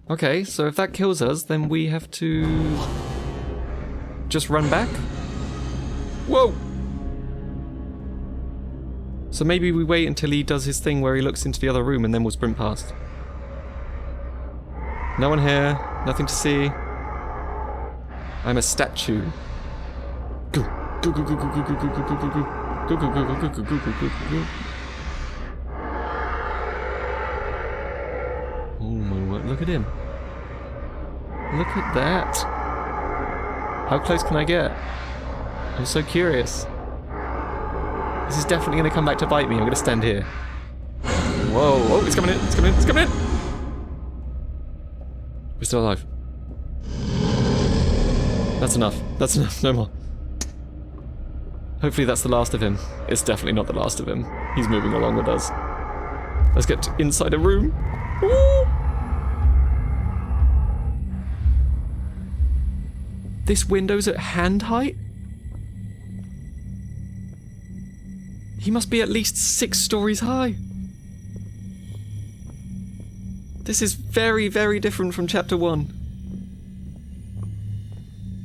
Okay, so if that kills us, then we have to just run back? Whoa! So maybe we wait until he does his thing where he looks into the other room and then we'll sprint past. No one here, nothing to see. I'm a statue. Go, go, go, go, go, go, go, go, go, go, go, go. Go, go, go, go, go, go, go, go, go, go. Oh my word, look at him. Look at that. How close can I get? I'm so curious. This is definitely going to come back to bite me. I'm going to stand here. Whoa, oh, it's coming in, it's coming in, it's coming in! We're still alive. That's enough, no more. Hopefully that's the last of him. It's definitely not the last of him. He's moving along with us. Let's get inside a room. Ooh. This window's at hand height? He must be at least 6 stories high. This is very, very different from chapter 1.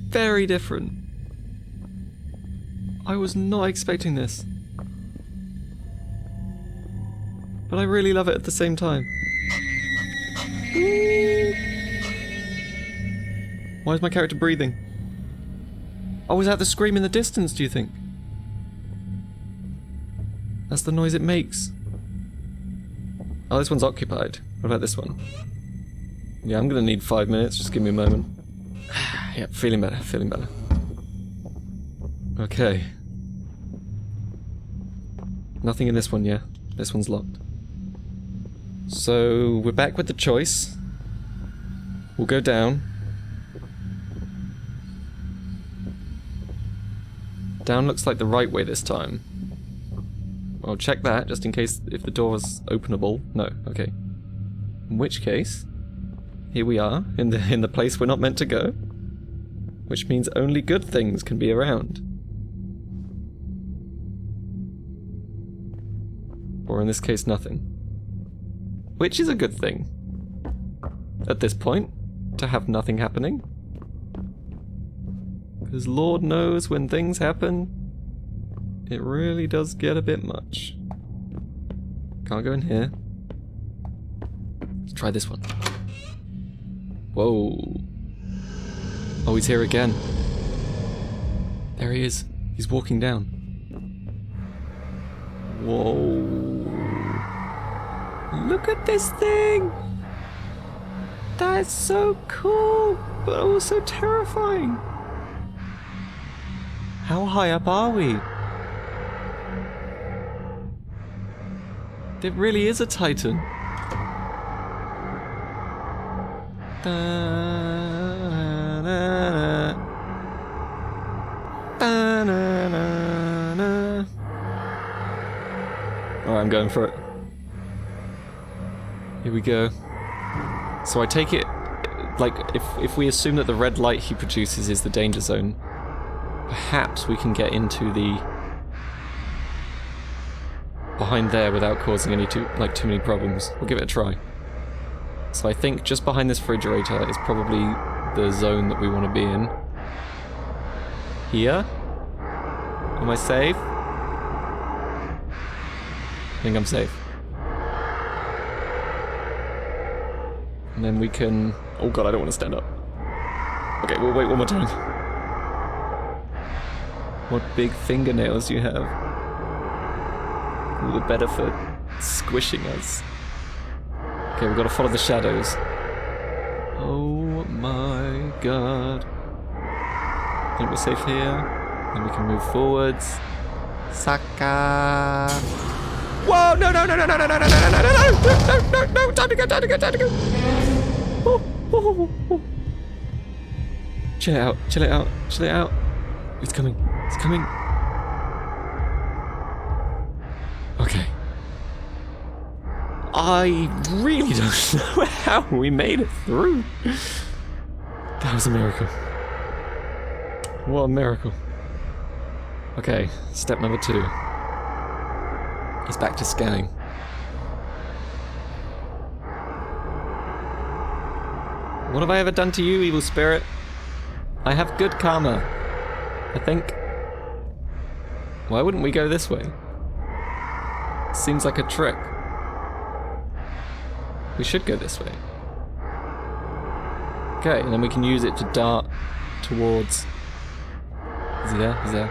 Very different. I was not expecting this. But I really love it at the same time. Why is my character breathing? Oh, was that the scream in the distance, do you think? That's the noise it makes. Oh, this one's occupied. What about this one? Yeah, I'm gonna need 5 minutes, just give me a moment. Yeah, feeling better, feeling better. Okay. Nothing in this one, yeah? This one's locked. So, we're back with the choice. We'll go down. Down looks like the right way this time. I'll check that, just in case if the door's openable. No, okay. In which case, here we are, in the place we're not meant to go. Which means only good things can be around. Or in this case, nothing. Which is a good thing. At this point, to have nothing happening. Because Lord knows when things happen, it really does get a bit much. Can't go in here. Let's try this one. Whoa. Oh, he's here again. There he is. He's walking down. Whoa. Look at this thing! That's so cool, but also terrifying. How high up are we? It really is a Titan. Alright, I'm going for it. Here we go. So I take it, like, if we assume that the red light he produces is the danger zone, perhaps we can get into the behind there without causing any too many problems. We'll give it a try. So I think just behind this refrigerator is probably the zone that we want to be in. Here? Am I safe? I think I'm safe. And then we can... Oh god, I don't want to stand up. Okay, we'll wait one more time. What big fingernails you have. All the better for squishing us. Okay, we've got to follow the shadows. Oh my god. I think we're safe here. Then we can move forwards. Saka. Whoa! No! No! No! No! No! No! No! No! No! No! No! No! No! No! Time to go! Time to go! Time to go! Oh, oh, oh. Chill it out! Chill it out! Chill it out! It's coming! It's coming! Okay. I really don't know how we made it through. That was a miracle. What a miracle. Okay, step number 2. It's back to scanning. What have I ever done to you, evil spirit? I have good karma, I think. Why wouldn't we go this way? Seems like a trick. We should go this way. Okay, and then we can use it to dart towards... Is he there? He's there.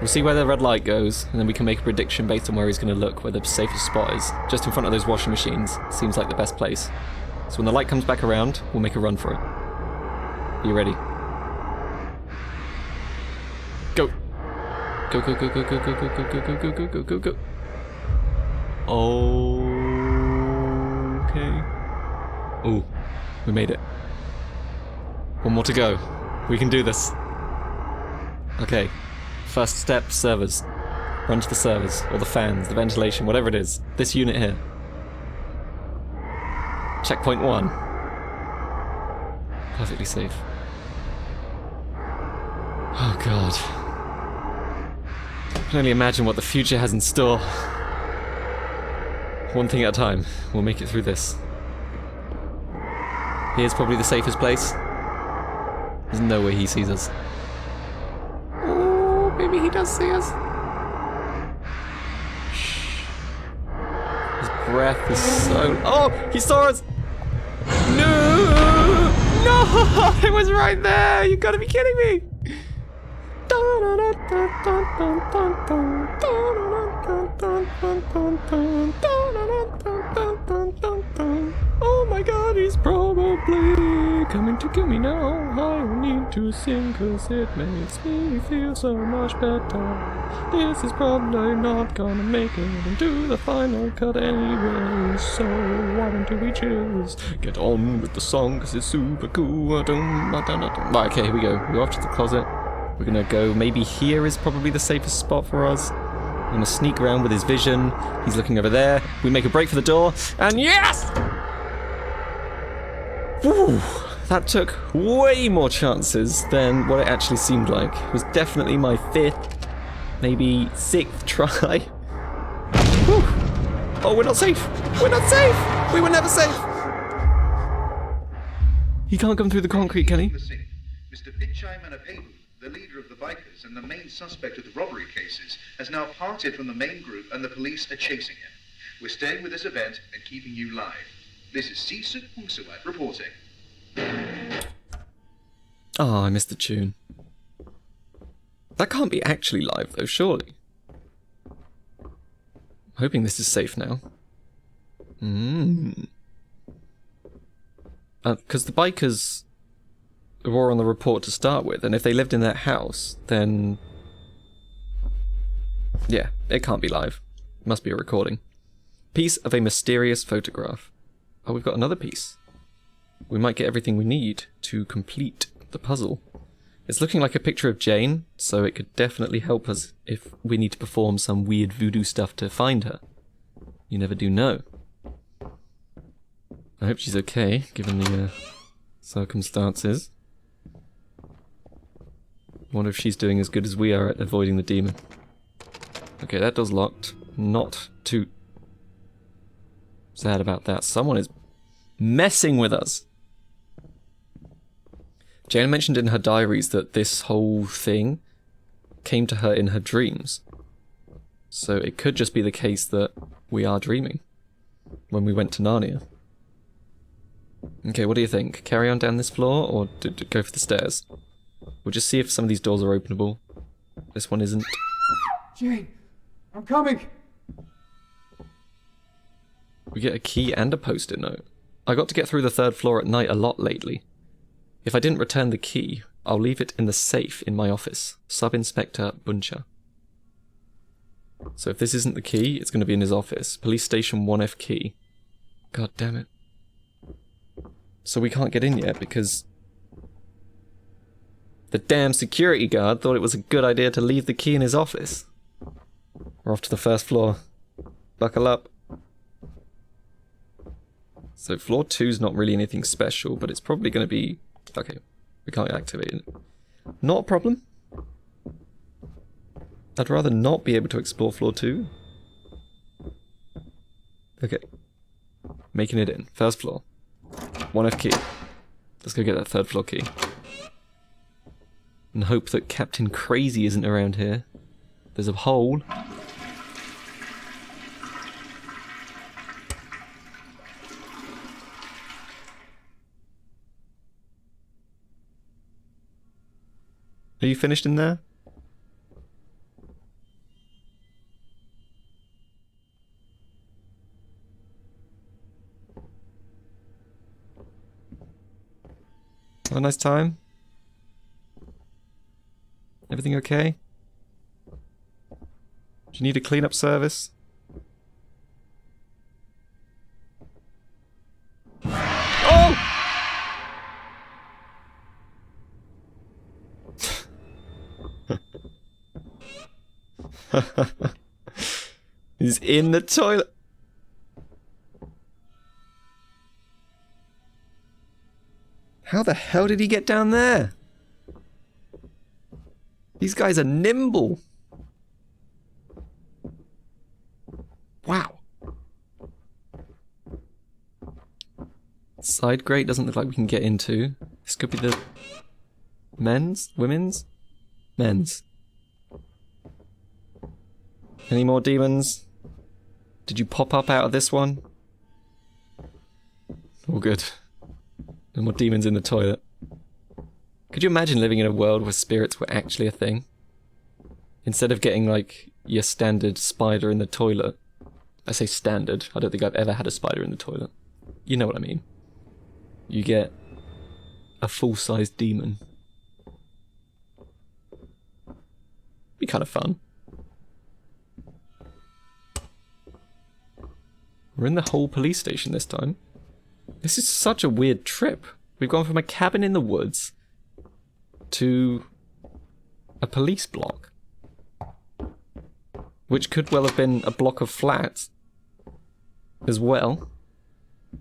We'll see where the red light goes, and then we can make a prediction based on where he's going to look, where the safest spot is. Just in front of those washing machines. Seems like the best place. So when the light comes back around, we'll make a run for it. Are you ready? Go! Go, go, go, go, go, go, go, go, go, go, go, go, go, go, go. Okay. Oh, we made it. One more to go. We can do this. Okay. First step, servers. Run to the servers, or the fans, the ventilation, whatever it is. This unit here. Checkpoint 1. Perfectly safe. Oh god. I can only imagine what the future has in store. One thing at a time. We'll make it through this. Here's probably the safest place. There's no way he sees us. Oh, maybe he does see us. Shh. His breath is so... Oh, he saw us! No! No! It was right there! You gotta be kidding me! Oh my god, he's probably coming to kill me now. I need to sing cause it makes me feel so much better. This is probably not gonna make it into the final cut anyway. So why don't we just get on with the song cause it's super cool. Right, okay, here we go. We go off to the closet. We're gonna go, maybe here is probably the safest spot for us. We're gonna sneak around with his vision. He's looking over there. We make a break for the door, and yes! Woo! That took way more chances than what it actually seemed like. It was definitely my 5th, maybe 6th try. Woo! Oh, we're not safe! We're not safe! We were never safe! He can't come through the concrete, can he? Mr. Pitchheim of Hayden, the leader of the bikers and the main suspect of the robbery cases, has now parted from the main group and the police are chasing him. We're staying with this event and keeping you live. This is Sisu Umsuat reporting. Oh, I missed the tune. That can't be actually live though, surely. I'm hoping this is safe now. Because the bikers were on the report to start with, and if they lived in that house, then... yeah, it can't be live. It must be a recording. Piece of a mysterious photograph. Oh, we've got another piece. We might get everything we need to complete the puzzle. It's looking like a picture of Jane, so it could definitely help us if we need to perform some weird voodoo stuff to find her. You never do know. I hope she's okay, given the circumstances. Wonder if she's doing as good as we are at avoiding the demon. Okay, that door's locked. Not too sad about that. Someone is messing with us. Jane mentioned in her diaries that this whole thing came to her in her dreams. So it could just be the case that we are dreaming when we went to Narnia. Okay, what do you think? Carry on down this floor or go for the stairs? We'll just see if some of these doors are openable. This one isn't. Jane, I'm coming! We get a key and a post-it note. I got to get through the 3rd floor at night a lot lately. If I didn't return the key, I'll leave it in the safe in my office. Sub-Inspector Buncha. So if this isn't the key, it's going to be in his office. Police Station 1F key. God damn it. So we can't get in yet because the damn security guard thought it was a good idea to leave the key in his office. We're off to the 1st floor. Buckle up. So floor 2's not really anything special, but it's probably going to be... okay, we can't activate it. Not a problem. I'd rather not be able to explore floor 2. Okay. Making it in. 1st floor. 1F key. Let's go get that third floor key. And hope that Captain Crazy isn't around here. There's a hole. Are you finished in there? Have a nice time? Everything okay? Do you need a cleanup service? Oh! He's in the toilet. How the hell did he get down there? These guys are nimble. Wow. Side grate doesn't look like we can get into. This could be the men's? Women's? Men's. Any more demons? Did you pop up out of this one? All good. No more demons in the toilet. Could you imagine living in a world where spirits were actually a thing? Instead of getting, like, your standard spider in the toilet. I say standard, I don't think I've ever had a spider in the toilet. You know what I mean. You get a full-sized demon. Be kind of fun. We're in the whole police station this time. This is such a weird trip. We've gone from a cabin in the woods to a police block, which could well have been a block of flats as well.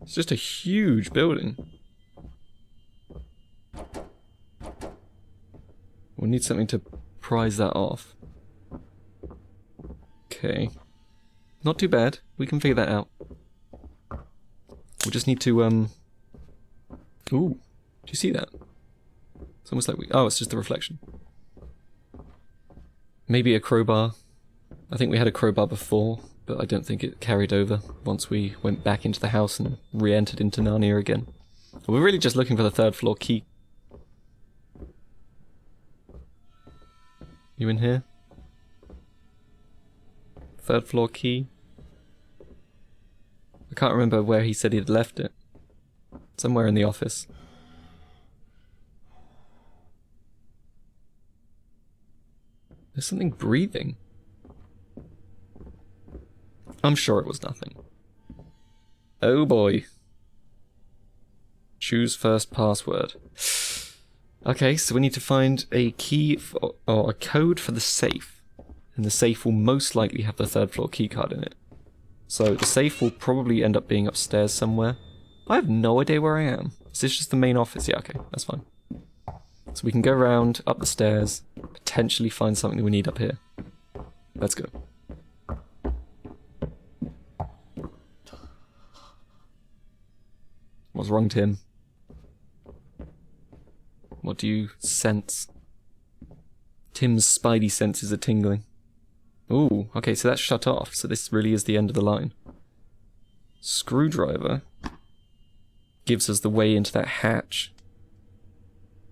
It's just a huge building. We'll need something to prise that off. Okay. Not too bad. We can figure that out. We just need to, Ooh. Do you see that? It's almost like oh, it's just the reflection. Maybe a crowbar. I think we had a crowbar before, but I don't think it carried over once we went back into the house and re-entered into Narnia again. We're really just looking for the third floor key. You in here? Third floor key? I can't remember where he said he'd left it. Somewhere in the office. There's something breathing. I'm sure it was nothing. Oh boy. Choose first password. Okay, so we need to find a key or a code for the safe. And the safe will most likely have the third floor keycard in it. So the safe will probably end up being upstairs somewhere. I have no idea where I am. Is this just the main office? Yeah, okay, that's fine. So we can go around, up the stairs, potentially find something that we need up here. Let's go. What's wrong, Tim? What do you sense? Tim's spidey senses are tingling. Ooh, okay, so that's shut off, so this really is the end of the line. Screwdriver gives us the way into that hatch.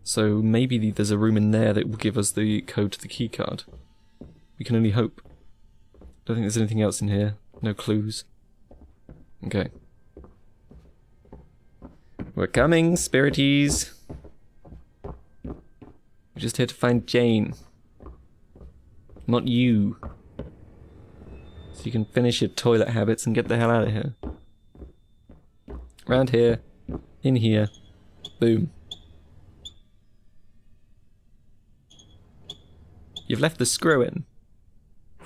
So maybe there's a room in there that will give us the code to the keycard. We can only hope. Don't think there's anything else in here. No clues. Okay. We're coming, spirities. We're just here to find Jane. Not you. So you can finish your toilet habits and get the hell out of here. Around here. In here. Boom. You've left the screw in.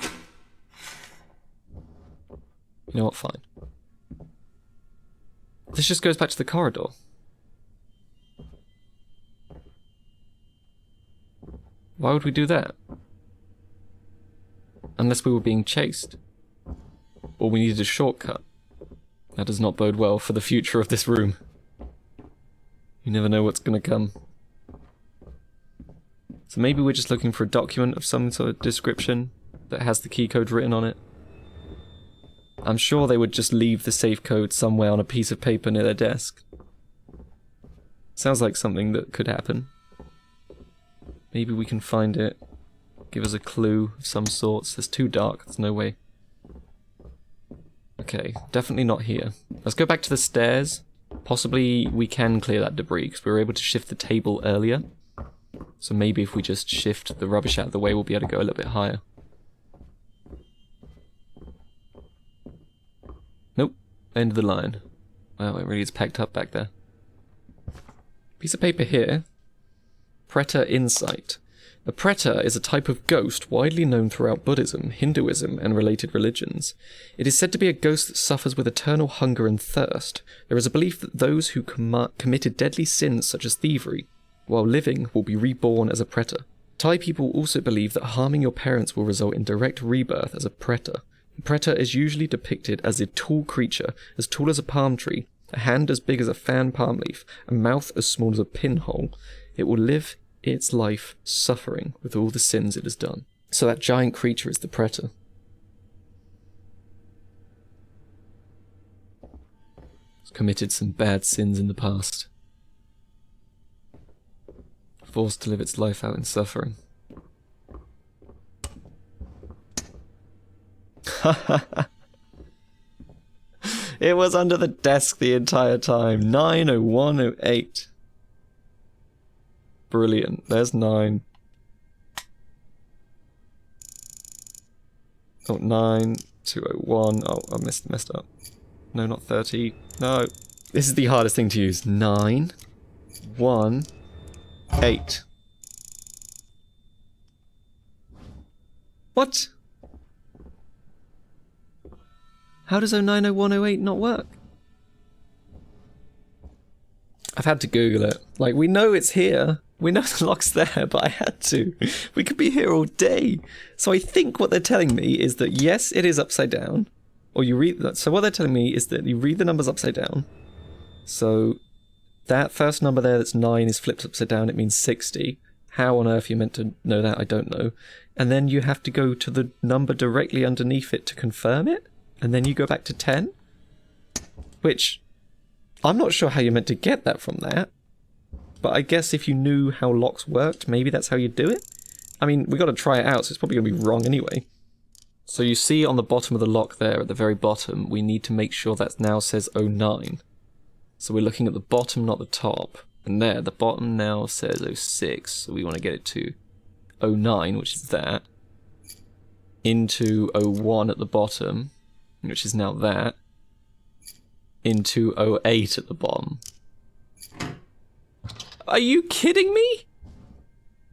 You know what, fine. This just goes back to the corridor. Why would we do that? Unless we were being chased. Or we needed a shortcut. That does not bode well for the future of this room. You never know what's gonna come. So maybe we're just looking for a document of some sort of description that has the key code written on it. I'm sure they would just leave the safe code somewhere on a piece of paper near their desk. Sounds like something that could happen. Maybe we can find it. Give us a clue of some sorts. It's too dark, there's no way. Okay, definitely not here. Let's go back to the stairs. Possibly we can clear that debris, because we were able to shift the table earlier. So maybe if we just shift the rubbish out of the way, we'll be able to go a little bit higher. Nope, end of the line. Wow, it really is packed up back there. Piece of paper here. Preta insight. A preta is a type of ghost widely known throughout Buddhism, Hinduism, and related religions. It is said to be a ghost that suffers with eternal hunger and thirst. There is a belief that those who committed deadly sins such as thievery, while living, will be reborn as a preta. Thai people also believe that harming your parents will result in direct rebirth as a preta. A preta is usually depicted as a tall creature, as tall as a palm tree, a hand as big as a fan palm leaf, a mouth as small as a pinhole. It will live its life suffering with all the sins it has done. So that giant creature is the Preta. It's committed some bad sins in the past. Forced to live its life out in suffering. It was under the desk the entire time. 90108. Brilliant. There's 9. Oh, 9201. Oh, I messed up. No, not 30. No. This is the hardest thing to use. 918. What? How does 090108 not work? I've had to Google it. Like, we know it's here. We know the lock's there, but I had to. We could be here all day. So I think what they're telling me is that, yes, it is upside down. Or you read that. So what they're telling me is that you read the numbers upside down. So that first number there that's 9 is flipped upside down. It means 60. How on earth you're meant to know that, I don't know. And then you have to go to the number directly underneath it to confirm it. And then you go back to 10. Which, I'm not sure how you're meant to get that from that. But I guess if you knew how locks worked, maybe that's how you do it? I mean, we got to try it out, so it's probably going to be wrong anyway. So you see on the bottom of the lock there, at the very bottom, we need to make sure that now says 09. So we're looking at the bottom, not the top. And there, the bottom now says 06, so we want to get it to 09, which is that. Into 01 at the bottom, which is now that. Into 08 at the bottom. Are you kidding me?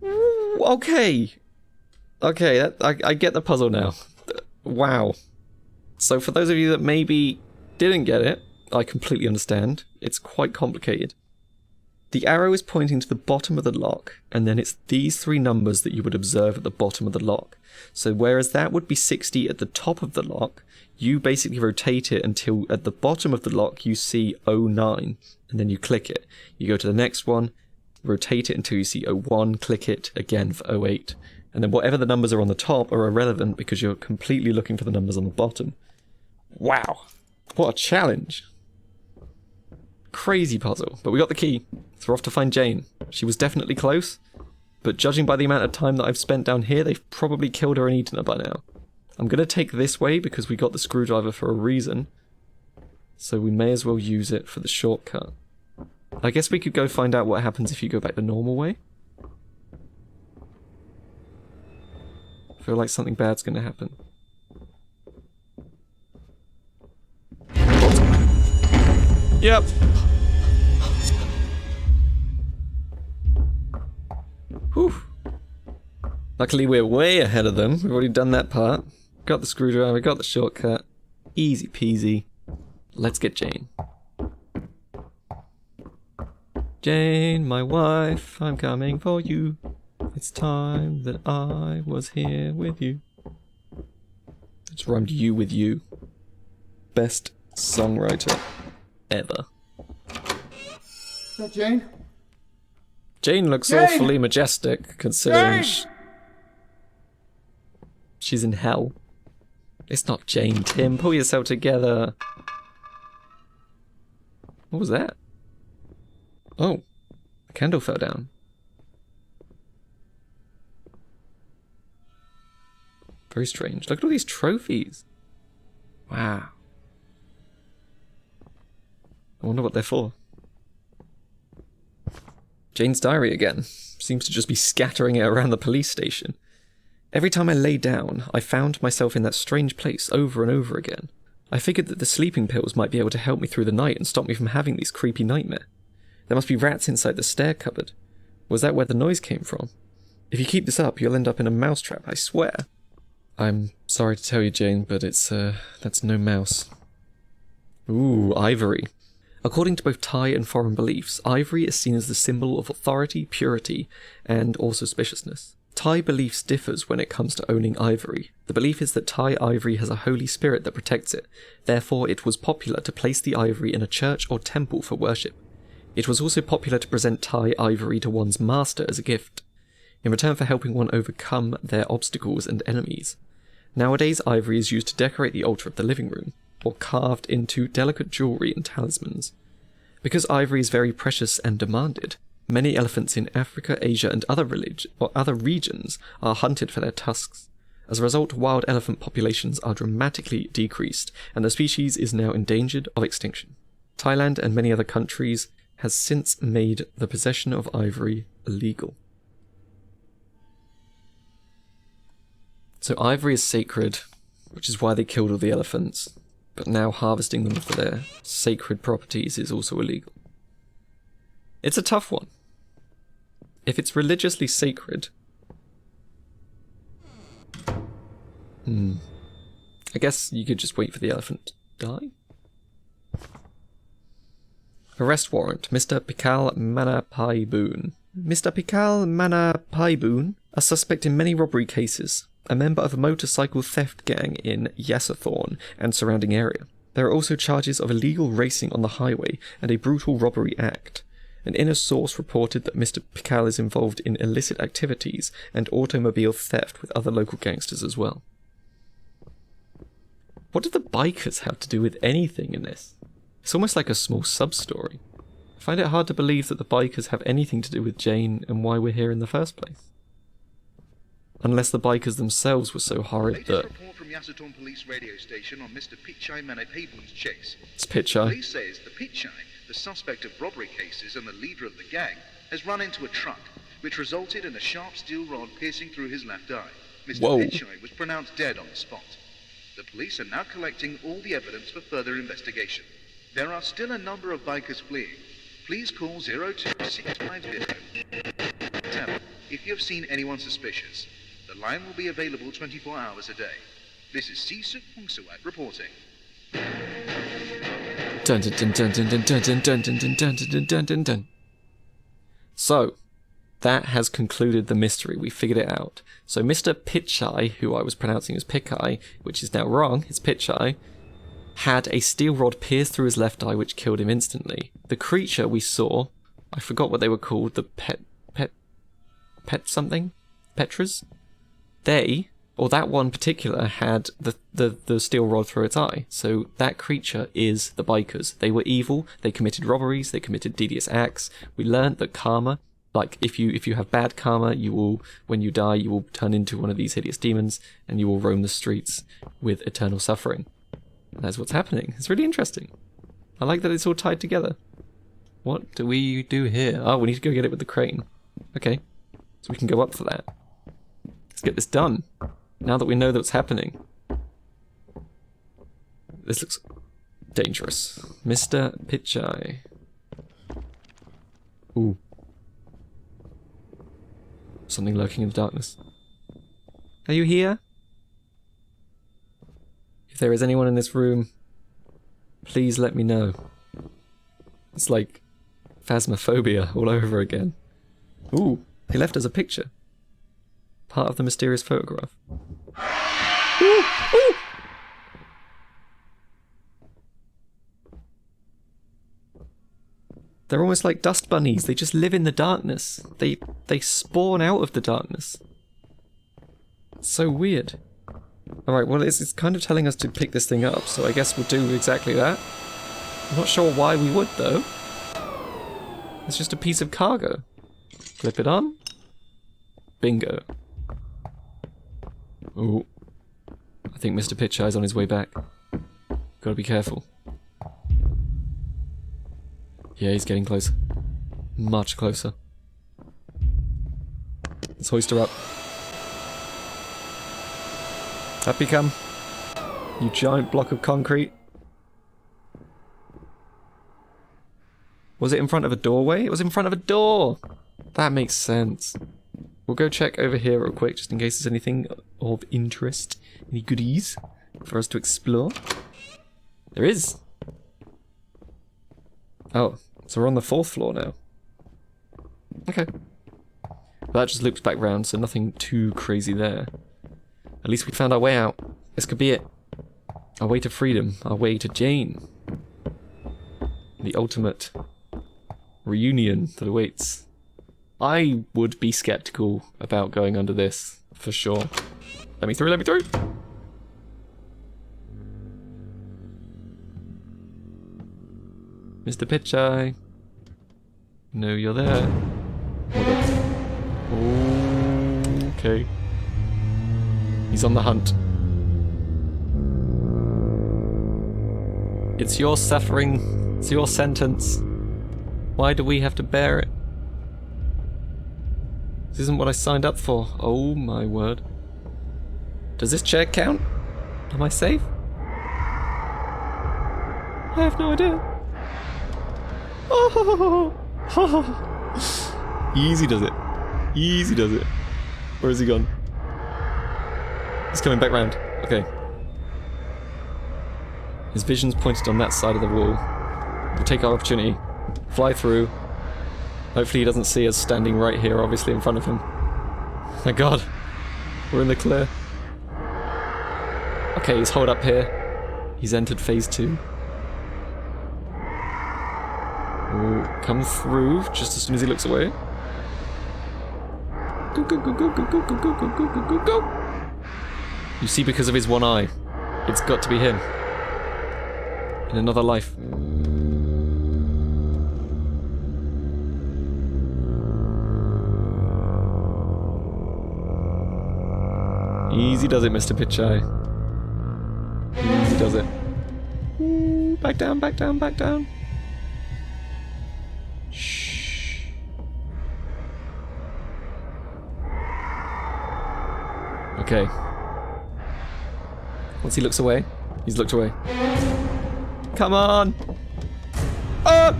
Okay. Okay, I get the puzzle now. Wow. So for those of you that maybe didn't get it, I completely understand. It's quite complicated. The arrow is pointing to the bottom of the lock, and then it's these 3 numbers that you would observe at the bottom of the lock. So whereas that would be 60 at the top of the lock, you basically rotate it until at the bottom of the lock you see 09, and then you click it. You go to the next one, rotate it until you see 01, click it again for 08. And then whatever the numbers are on the top are irrelevant because you're completely looking for the numbers on the bottom. Wow. What a challenge. Crazy puzzle. But we got the key, so we're off to find Jane. She was definitely close, but judging by the amount of time that I've spent down here, they've probably killed her and eaten her by now. I'm going to take this way because we got the screwdriver for a reason, so we may as well use it for the shortcut. I guess we could go find out what happens if you go back the normal way. I feel like something bad's going to happen. Yep. Whew. Luckily we're way ahead of them. We've already done that part. Got the screwdriver, got the shortcut. Easy peasy. Let's get Jane. Jane, my wife, I'm coming for you. It's time that I was here with you. It's rhymed you with you. Best songwriter ever. Is that Jane? Jane looks Jane! awfully majestic, considering Jane! she's in hell. It's not Jane, Tim. Pull yourself together. What was that? Oh, a candle fell down. Very strange. Look at all these trophies. Wow. I wonder what they're for. Jane's diary again. Seems to just be scattering it around the police station. Every time I lay down, I found myself in that strange place over and over again. I figured that the sleeping pills might be able to help me through the night and stop me from having these creepy nightmares. There must be rats inside the stair cupboard. Was that where the noise came from? If you keep this up, you'll end up in a mousetrap, I swear. I'm sorry to tell you, Jane, but that's no mouse. Ooh, ivory. According to both Thai and foreign beliefs, ivory is seen as the symbol of authority, purity, and auspiciousness. Thai beliefs differs when it comes to owning ivory. The belief is that Thai ivory has a holy spirit that protects it. Therefore, it was popular to place the ivory in a church or temple for worship. It was also popular to present Thai ivory to one's master as a gift, in return for helping one overcome their obstacles and enemies. Nowadays, ivory is used to decorate the altar of the living room, or carved into delicate jewellery and talismans. Because ivory is very precious and demanded, many elephants in Africa, Asia, and other regions are hunted for their tusks. As a result, wild elephant populations are dramatically decreased, and the species is now endangered of extinction. Thailand and many other countries has since made the possession of ivory illegal. So ivory is sacred, which is why they killed all the elephants, but now harvesting them for their sacred properties is also illegal. It's a tough one. If it's religiously sacred, I guess you could just wait for the elephant to die. Arrest warrant, Mr. Pikal Manapaiboon. Mr. Pikal Manapaiboon, a suspect in many robbery cases, a member of a motorcycle theft gang in Yasathorn and surrounding area. There are also charges of illegal racing on the highway and a brutal robbery act. An inner source reported that Mr. Pikal is involved in illicit activities and automobile theft with other local gangsters as well. What do the bikers have to do with anything in this? It's almost like a small sub-story. I find it hard to believe that the bikers have anything to do with Jane and why we're here in the first place. Unless the bikers themselves were so horrid Latest that... report from Yasathorn police radio station on Mr. Pichai Manapaiboon's chase. It's Pichai. Police says the Pichai, the suspect of robbery cases and the leader of the gang, has run into a truck, which resulted in a sharp steel rod piercing through his left eye. Mr. Whoa. Pichai was pronounced dead on the spot. The police are now collecting all the evidence for further investigation. There are still a number of bikers fleeing. Please call 02650 if you have seen anyone suspicious. The line will be available 24 hours a day. This is Sisu Pungsuat reporting. Dun dun dun dun dun dun dun dun dun dun dun dun dun dun dun. So, that has concluded the mystery. We figured it out. So Mr. Pichai, who I was pronouncing as Pichai, which is now wrong, it's Pichai, had a steel rod pierced through his left eye, which killed him instantly. The creature we saw, I forgot what they were called, the pet something? Petras? They, or that one particular, had the steel rod through its eye. So that creature is the bikers. They were evil, they committed robberies, they committed devious acts. We learned that karma, like if you have bad karma, you will, when you die, you will turn into one of these hideous demons, and you will roam the streets with eternal suffering. And that's what's happening. It's really interesting. I like that it's all tied together. What do we do here? Oh, we need to go get it with the crane. Okay, so we can go up for that. Let's get this done. Now that we know that's happening. This looks dangerous. Mr. Pichai. Ooh. Something lurking in the darkness. Are you here? If there is anyone in this room, please let me know. It's like phasmophobia all over again. Ooh, he left us a picture. Part of the mysterious photograph. Ooh, ooh. They're almost like dust bunnies. They just live in the darkness. They spawn out of the darkness. It's so weird. Alright, well it's kind of telling us to pick this thing up, so I guess we'll do exactly that. I'm not sure why we would though. It's just a piece of cargo. Flip it on. Bingo. Ooh. I think Mr. Pitch Eye's on his way back. Gotta be careful. Yeah, he's getting closer. Much closer. Let's hoist her up. Up you come. You giant block of concrete. Was it in front of a doorway? It was in front of a door! That makes sense. We'll go check over here real quick, just in case there's anything of interest. Any goodies for us to explore? There is! Oh, so we're on the 4th floor now. Okay. That just loops back round, so nothing too crazy there. At least we found our way out. This could be it. Our way to freedom. Our way to Jane. The ultimate reunion that awaits. I would be skeptical about going under this, for sure. Let me through, let me through! Mr. Pitch Eye. No, you're there. Okay. He's on the hunt. It's your suffering. It's your sentence. Why do we have to bear it? This isn't what I signed up for. Oh my word. Does this chair count? Am I safe? I have no idea. Oh. Easy does it. Easy does it. Where has he gone? He's coming back round. Okay. His vision's pointed on that side of the wall. We'll take our opportunity. Fly through. Hopefully he doesn't see us standing right here, obviously in front of him. Thank God. We're in the clear. Okay, he's holed up here. He's entered phase 2. We'll come through just as soon as he looks away. Go, go, go, go, go, go, go, go, go, go, go, go, go. You see, because of his one eye, it's got to be him. In another life. Easy does it, Mr. Pitch Eye. Easy does it. Ooh, back down, back down, back down. Shh. Okay. Once he looks away, he's looked away. Come on! Ah!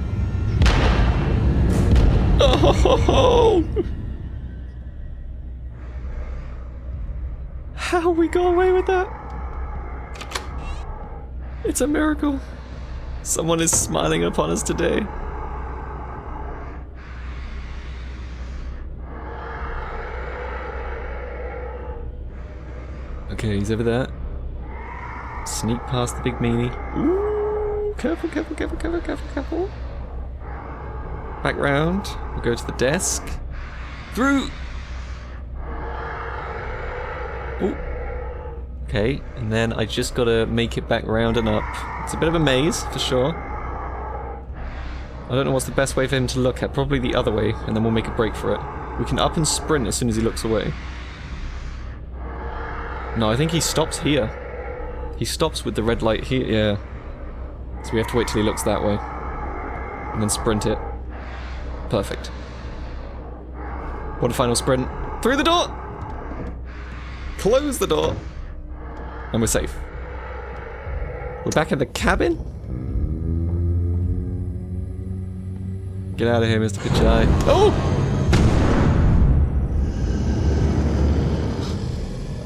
Oh! How we got away with that? It's a miracle. Someone is smiling upon us today. Okay, he's over there. Sneak past the big meanie. Ooh, careful, careful, careful, careful, careful, careful. Back round. We'll go to the desk. Through! Ooh. Okay, and then I just gotta make it back round and up. It's a bit of a maze, for sure. I don't know what's the best way for him to look at. Probably the other way, and then we'll make a break for it. We can up and sprint as soon as he looks away. No, I think he stops here. He stops with the red light here, yeah. So we have to wait till he looks that way. And then sprint it. Perfect. One final sprint. Through the door! Close the door! And we're safe. We're back at the cabin? Get out of here, Mr. Pitch Eye. Oh!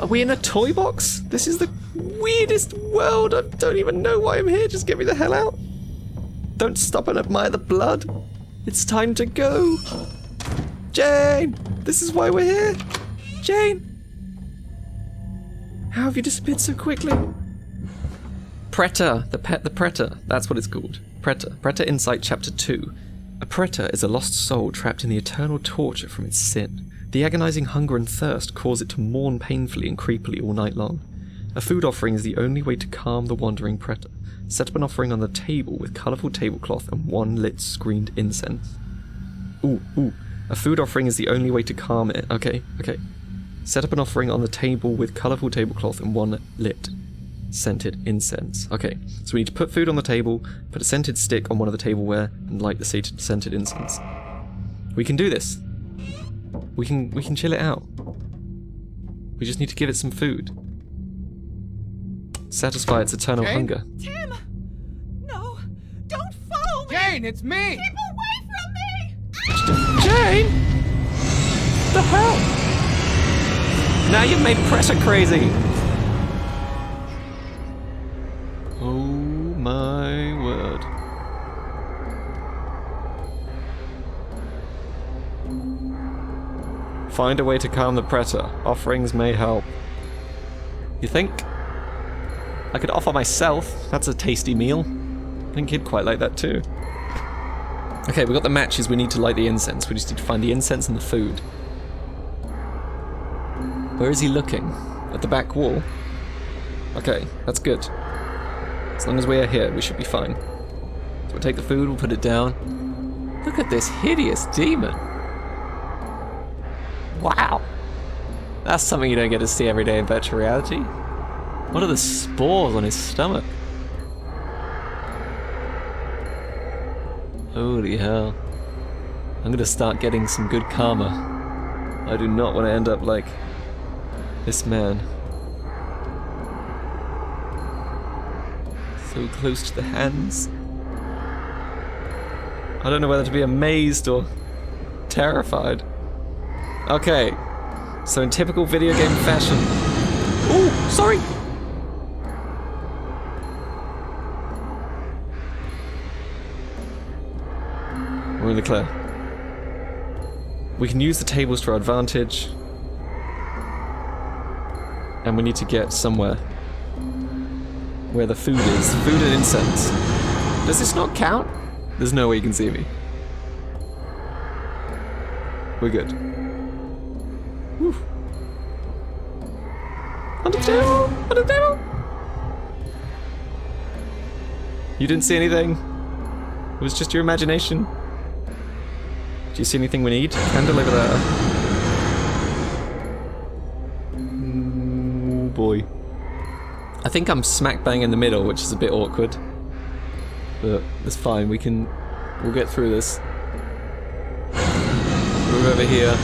Are we in a toy box? This is the weirdest world. I don't even know why I'm here. Just get me the hell out. Don't stop and admire the blood. It's time to go. Jane! This is why we're here. Jane! How have you disappeared so quickly? Preta, the Preta. That's what it's called. Preta. Preta Insight Chapter 2. A Preta is a lost soul trapped in the eternal torture from its sin. The agonizing hunger and thirst cause it to mourn painfully and creepily all night long. A food offering is the only way to calm the wandering Preta. Set up an offering on the table with colourful tablecloth and one lit screened incense. Ooh. A food offering is the only way to calm it. Okay. Set up an offering on the table with colourful tablecloth and one lit scented incense. Okay, so we need to put food on the table, put a scented stick on one of the tableware, and light the scented incense. We can do this. We can chill it out. We just need to give it some food. Satisfy its eternal hunger. Tim! No! Don't follow me! Jane, it's me! Keep away from me! Jane! The hell? Now you've made Preta crazy! Oh my word. Find a way to calm the Preta. Offerings may help. You think? I could offer myself. That's a tasty meal. I think he'd quite like that too. Okay, we got the matches. We need to light the incense. We just need to find the incense and the food. Where is he looking? At the back wall? Okay, that's good. As long as we are here, we should be fine. So we'll take the food, we'll put it down. Look at this hideous demon. Wow. That's something you don't get to see every day in virtual reality. What are the spores on his stomach? Holy hell. I'm gonna start getting some good karma. I do not want to end up like this man. So close to the hands. I don't know whether to be amazed or terrified. Okay, so in typical video game fashion... Ooh, sorry! We're in the clear. We can use the tables to our advantage. And we need to get somewhere where the food is. Food and incense. Does this not count? There's no way you can see me. We're good. Woo. Under the table! Under the table! You didn't see anything? It was just your imagination. Do you see anything we need? Candle over there. Oh boy. I think I'm smack bang in the middle, which is a bit awkward. But it's fine, we'll get through this. Move over here.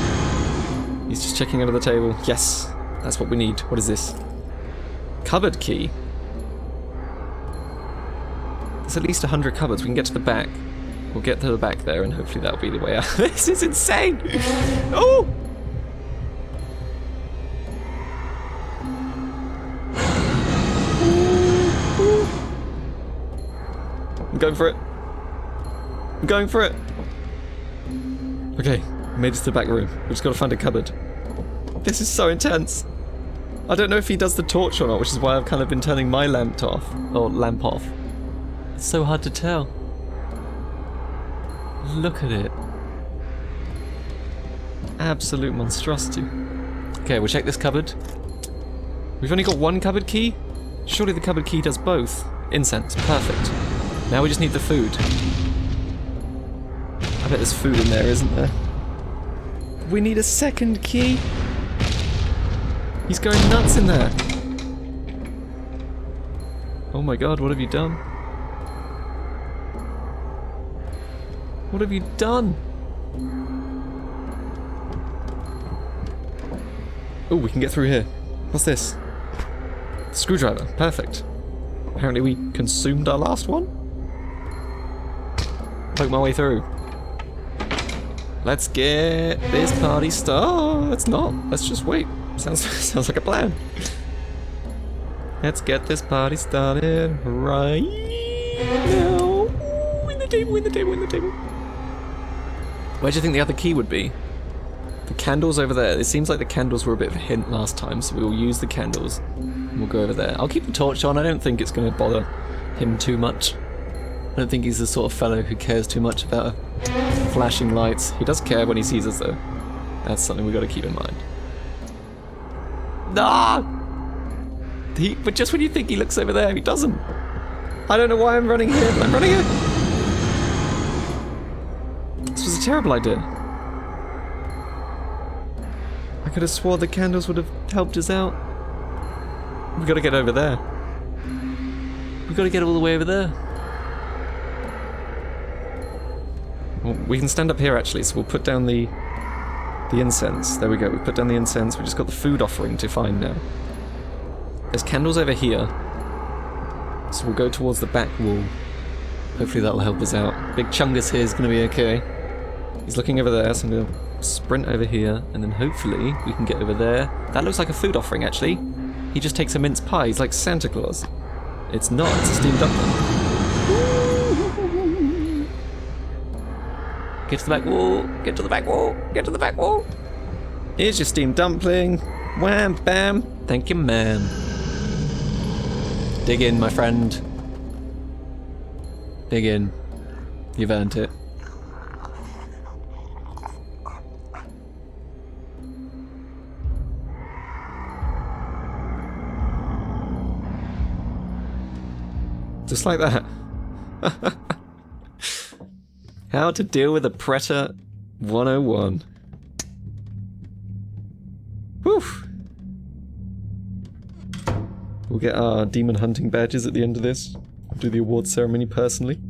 He's just checking under the table. Yes, that's what we need. What is this? Cupboard key. There's at least 100 cupboards. We can get to the back. We'll get to the back there and hopefully that'll be the way out. This is insane! Oh! I'm going for it. I'm going for it. Okay, made it to the back room. We've just got to find a cupboard. This is so intense. I don't know if he does the torch or not, which is why I've kind of been turning my lamp off. It's so hard to tell. Look at it. Absolute monstrosity. Okay, we'll check this cupboard. We've only got one cupboard key? Surely the cupboard key does both. Incense, perfect. Now we just need the food. I bet there's food in there, isn't there? We need a second key. He's going nuts in there. Oh my god, what have you done? What have you done? Oh, we can get through here. What's this? Screwdriver, perfect. Apparently we consumed our last one? Poke my way through. Let's get this party started. Let's not. Let's just wait. Sounds like a plan. Let's get this party started right now. Ooh, in the table, in the table, in the table. Where do you think the other key would be? The candles over there. It seems like the candles were a bit of a hint last time, so we will use the candles. And we'll go over there. I'll keep the torch on. I don't think it's going to bother him too much. I don't think he's the sort of fellow who cares too much about Flashing lights. He does care when he sees us, though. That's something we got to keep in mind. Nah! But just when you think he looks over there, he doesn't. I don't know why I'm running here, but I'm running here. This was a terrible idea. I could have swore the candles would have helped us out. We got to get over there. We got to get all the way over there. Well, we can stand up here actually, so we'll put down the incense. There we go. We put down the incense. We just got the food offering to find now. There's candles over here, so we'll go towards the back wall. Hopefully that'll help us out. Big Chungus here is going to be okay. He's looking over there, so I'm going to sprint over here, and then hopefully we can get over there. That looks like a food offering, actually. He just takes a mince pie. He's like Santa Claus. It's not. It's a steamed dumpling. Get to the back wall. Get to the back wall. Get to the back wall. Here's your steamed dumpling. Wham, bam. Thank you, ma'am. Dig in, my friend. Dig in. You've earned it. Just like that. How to deal with a Preta 101. Whew. We'll get our demon hunting badges at the end of this. I'll do the award ceremony personally.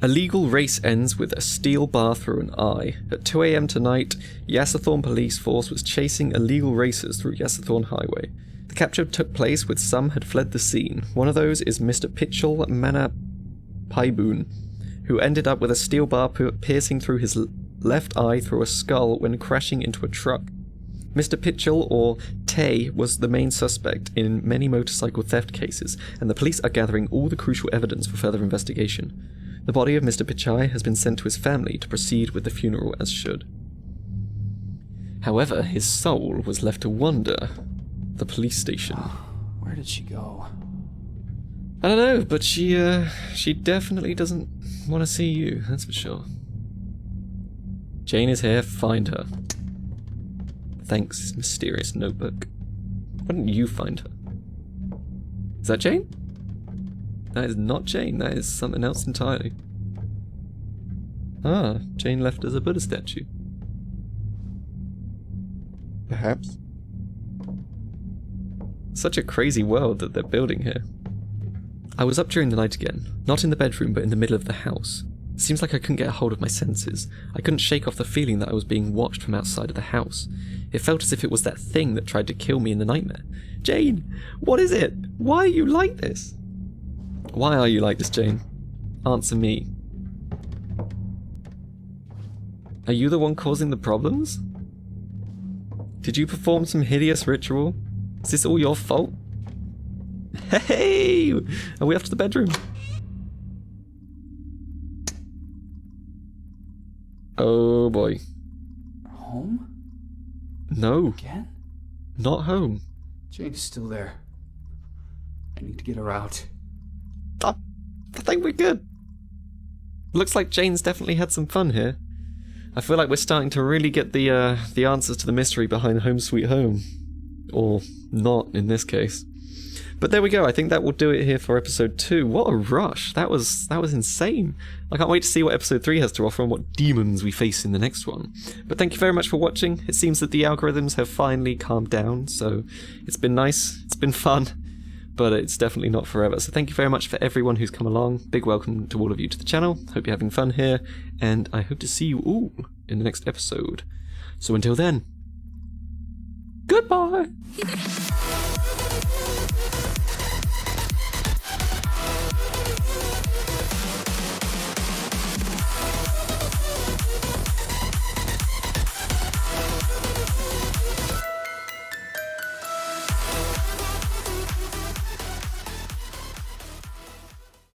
A legal race ends with a steel bar through an eye. At 2 AM tonight, Yassathorne police force was chasing illegal racers through Yassathorne Highway. The capture took place with some had fled the scene. One of those is Mr. Pitchell Manapaiboon, who ended up with a steel bar piercing through his left eye through a skull when crashing into a truck. Mr. Pitchell, or Tay, was the main suspect in many motorcycle theft cases, and the police are gathering all the crucial evidence for further investigation. The body of Mr. Pichai has been sent to his family to proceed with the funeral as should. However, his soul was left to wander the police station. Where did she go? I don't know, but she definitely doesn't want to see you, that's for sure. Jane is here, find her. Thanks, mysterious notebook. Why don't you find her? Is that Jane? That is not Jane, that is something else entirely. Ah, Jane left as a Buddha statue. Perhaps. Such a crazy world that they're building here. I was up during the night again, not in the bedroom but in the middle of the house. It seems like I couldn't get a hold of my senses. I couldn't shake off the feeling that I was being watched from outside of the house. It felt as if it was that thing that tried to kill me in the nightmare. Jane, what is it? Why are you like this? Why are you like this, Jane? Answer me. Are you the one causing the problems? Did you perform some hideous ritual? Is this all your fault? Hey! Are we off to the bedroom? Oh boy. Home? No, Again? not home. Jane's still there. I need to get her out. I think we're good. Looks like Jane's definitely had some fun here. I feel like we're starting to really get the answers to the mystery behind Home Sweet Home. Or not, in this case. But there we go, I think that will do it here for episode 2. What a rush, that was insane. I can't wait to see what episode 3 has to offer and what demons we face in the next one. But thank you very much for watching. It seems that the algorithms have finally calmed down, so it's been nice, it's been fun, but it's definitely not forever. So thank you very much for everyone who's come along. Big welcome to all of you to the channel. Hope you're having fun here, and I hope to see you all in the next episode. So until then, goodbye!